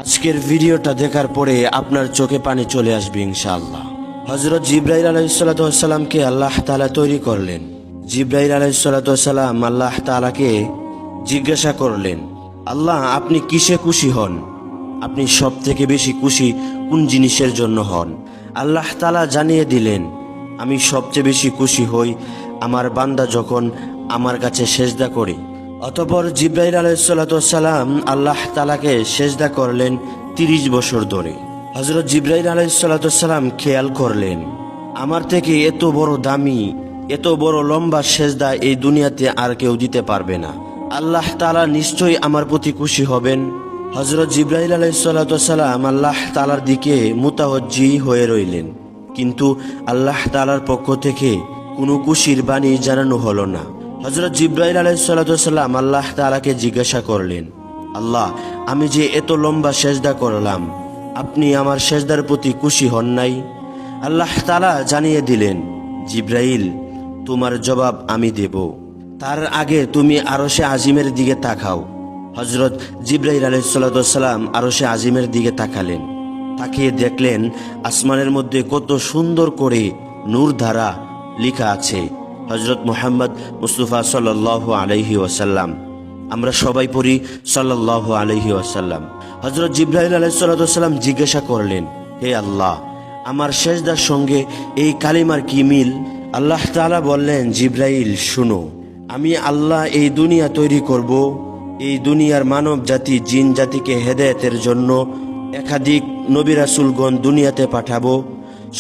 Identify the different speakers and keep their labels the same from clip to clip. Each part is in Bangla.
Speaker 1: আজকের ভিডিওটা দেখার পরে আপনার চোখে পানি চলে আসবে ইনশাআল্লাহ। হযরত জিবরাইল আলাইহিস সালামকে আল্লাহ তাআলা তৈরি করলেন। জিবরাইল আলাইহিস সালাম আল্লাহ তাআলাকে জিজ্ঞাসা করলেন, আল্লাহ আপনি কিসে খুশি হন? আপনি সব থেকে বেশি খুশি কোন জিনিসের জন্য হন? আল্লাহ তাআলা জানিয়ে দিলেন, আমি সবচেয়ে বেশি খুশি হই আমার বান্দা যখন আমার কাছে সেজদা করে। অতঃপর জিবরাইল আলাইহিস সালাম আল্লাহ তাআলাকে সেজদা করলেন 30 বছর ধরে। হযরত জিবরাইল আলাইহিস সালাম খেয়াল করলেন, আমার থেকে এত বড় দামি, এত বড় লম্বা সেজদা এই দুনিয়াতে আর কেউ দিতে পারবে না। আল্লাহ তাআলা নিশ্চয়ই আমার প্রতি খুশি হবেন। হযরত জিবরাইল আলাইহিস সালাম আল্লাহ তাআলার দিকে মুতাওয়াজ্জি হয়ে রইলেন, কিন্তু আল্লাহ তাআলার পক্ষ থেকে কোনো খুশির বাণী জানানো হলো না। হযরত জিবরাইল আলাইহিস সালাম আল্লাহ তাআলাকে জিজ্ঞাসা করলেন, আল্লাহ আমি যে এত লম্বা সেজদা করলাম, আপনি আমার সেজদার প্রতি খুশি হন নাই? আল্লাহ তাআলা জানিয়ে দিলেন, জিবরাইল তোমার জবাব আমি দেব, তার আগে তুমি আরশে আজিমের দিকে তাকাও। হযরত জিবরাইল আলাইহিস সালাম আরশে আজিমের দিকে তাকালেন। তাকিয়ে দেখলেন আসমানের মধ্যে কত সুন্দর করে নূর দ্বারা লেখা আছে হযরত মুহাম্মদ মুস্তাফা সাল্লাল্লাহু আলাইহি ওয়াসাল্লাম। আমরা সবাই পড়ি সাল্লাল্লাহু আলাইহি ওয়াসাল্লাম। হযরত জিবরাইল আলাইহিস সালাম জিজ্ঞাসা করলেন, হে আল্লাহ আমার সেজদার সঙ্গে এই কালিমার কি মিল? আল্লাহ তাআলা বললেন, জিবরাইল শুনো, আমি আল্লাহ এই দুনিয়া তৈরি করব, এই দুনিয়ার মানব জাতি জিন জাতিকে হেদায়েতের জন্য একাধিক নবী রাসূলগণ দুনিয়াতে পাঠাবো।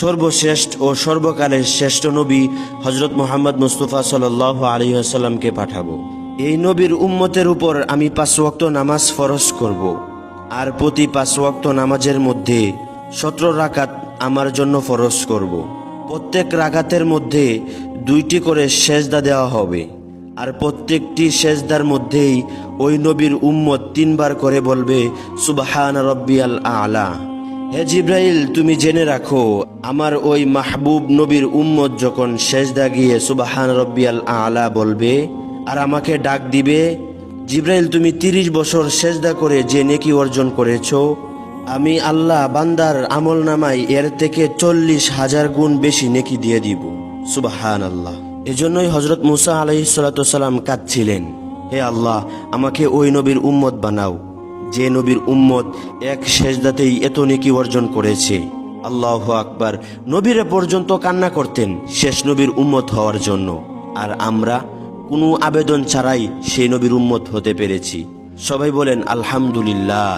Speaker 1: সর্বশ্রেষ্ঠ ও সর্বকালের শ্রেষ্ঠ নবী হযরত মুহাম্মদ মুস্তাফা সাল্লাল্লাহু আলাইহি ওয়াসাল্লামকে পাঠাবো। এই নবীর উম্মতের উপর আমি 5 ওয়াক্ত নামাজ ফরজ করব, আর প্রতি 5 ওয়াক্ত নামাজের মধ্যে 17 রাকাত আমার জন্য ফরজ করব। প্রত্যেক রাকাতের মধ্যে 2টি করে সেজদা দেওয়া হবে, আর প্রত্যেকটি সেজদার মধ্যেই ওই নবীর উম্মত 3 বার করে বলবে সুবহান রাব্বিয়াল আ'লা। হে জিবরাইল তুমি জেনে রাখো, আমার ওই মাহবুব নবীর উম্মত যখন সেজদা গিয়ে সুবহান রাব্বিয়াল আ'লা বলবে আর আমাকে ডাক দিবে, জিবরাইল তুমি 30 বছর সেজদা করে যে নেকি অর্জন করেছো, আমি আল্লাহ বান্দার আমলনামায় এর থেকে 40,000 গুণ বেশি নেকি দিয়ে দিব। সুবহানাল্লাহ। এজন্যই হযরত মুসা আলাইহিস সালাম কাঁদছিলেন, হে আল্লাহ আমাকে ওই নবীর উম্মত বানাও যে নবীর উম্মত এক সেজদাতেই এত নেকি অর্জন করেছে। আল্লাহু আকবার। নবীরা পর্যন্ত কান্না করতেন শেষ নবীর উম্মত হওয়ার জন্য, আর আমরা কোনো আবেদন ছাড়াই সেই নবীর উম্মত হতে পেরেছি। সবাই বলেন আলহামদুলিল্লাহ।